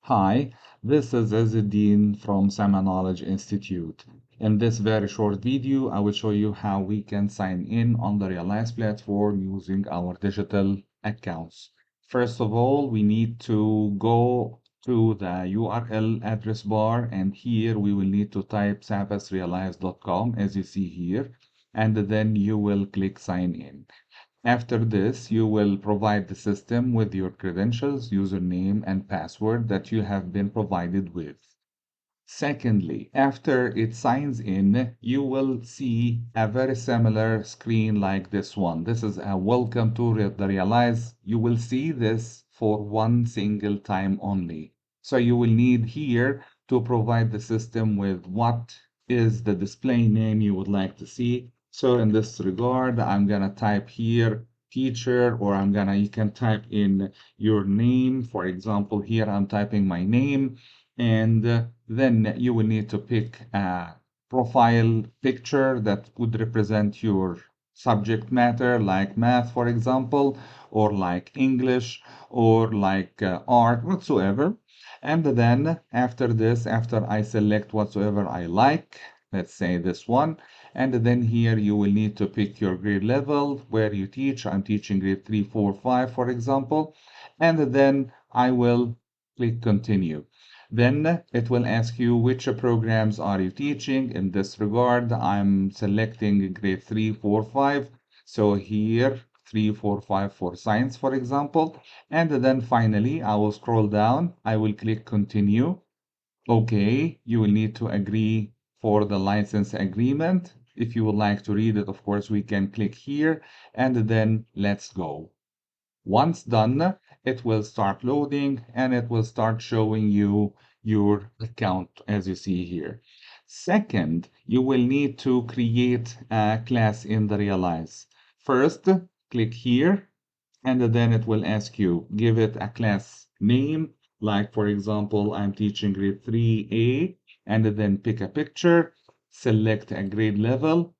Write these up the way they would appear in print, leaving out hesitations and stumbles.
Hi, this is Izzeddin from Sama Knowledge Institute. In this very short video, I will show you how we can sign in on the Realize platform using our digital accounts. First of all, we need to go to the URL address bar, and here we will need to type savvasrealize.com as you see here, and then you will click sign in. After this, you will provide the system with your credentials, username, and password that you have been provided with. Secondly, after it signs in, you will see a very similar screen like this one. This is a welcome to the Realize. You will see this for one single time only. So you will need here to provide the system with what is the display name you would like to see. So in this regard, I'm gonna type here teacher, or you can type in your name. For example, here I'm typing my name, and then you will need to pick a profile picture that would represent your subject matter, like math, for example, or like English, or like art, whatsoever. And then after this, after I select whatsoever I like, let's say this one, and then here you will need to pick your grade level where you teach. I'm teaching grade 3, 4, 5, for example, and then I will click continue. Then it will ask you which programs are you teaching. In this regard, I'm selecting grade 3, 4, 5. So here, 3, 4, 5 for science, for example. And then finally, I will scroll down. I will click continue. Okay, you will need to agree for the license agreement. If you would like to read it, of course, we can click here, and then let's go. Once done, it will start loading and it will start showing you your account as you see here. Second, you will need to create a class in the Realize. First, click here, and then it will ask you, give it a class name. Like, for example, I'm teaching grade 3A, and then pick a picture, select a grade level.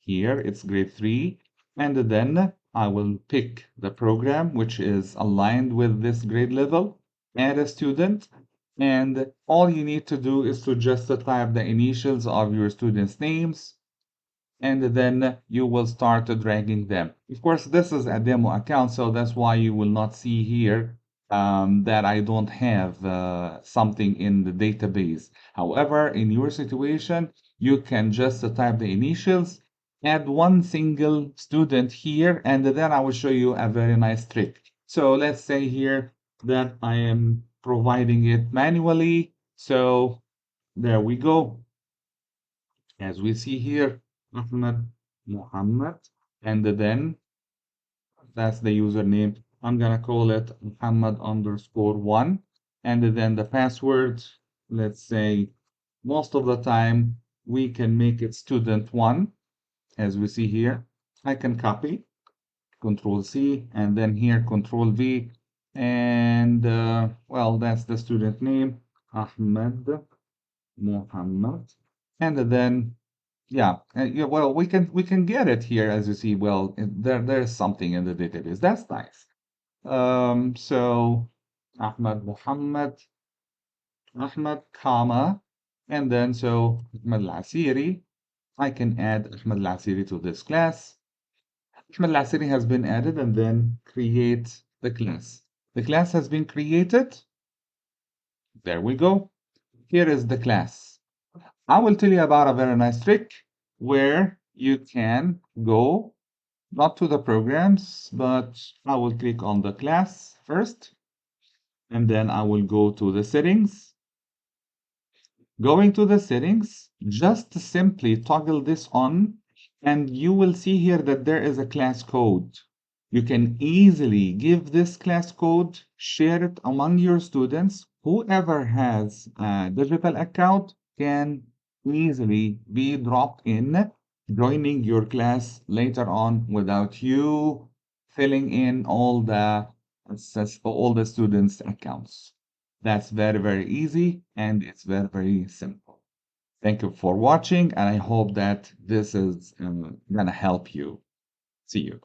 Here it's grade 3, and then I will pick the program which is aligned with this grade level, add a student, and all you need to do is to just type the initials of your students' names, and then you will start dragging them. Of course, this is a demo account, so that's why you will not see here that I don't have something in the database. However, in your situation, you can just type the initials, add one single student here, and then I will show you a very nice trick. So let's say here that I am providing it manually. So there we go. As we see here, Ahmed Muhammad, and then that's the username. I'm gonna call it Muhammad underscore one, and then the password, let's say most of the time we can make it student one, as we see here. I can copy, Control C, and then here Control V, and well, that's the student name, Ahmed Muhammad, and then yeah, well, we can get it here as you see. Well, there's something in the database. That's nice. So Ahmad Muhammad, Ahmad, comma, and then so Ahmad Al-Asiri. I can add Ahmad Al-Asiri to this class. Ahmad Al-Asiri has been added, and then create the class. The class has been created. There we go. Here is the class. I will tell you about a very nice trick where you can go not to the programs, but I will click on the class first, and then I will go to the settings. Going to the settings, just simply toggle this on, and you will see here that there is a class code. You can easily give this class code, share it among your students. Whoever has a digital account can easily be dropped in, joining your class later on without you filling in all the students' accounts. That's very, very easy, and it's very, very simple. Thank you for watching, and I hope that this is gonna help you. See you.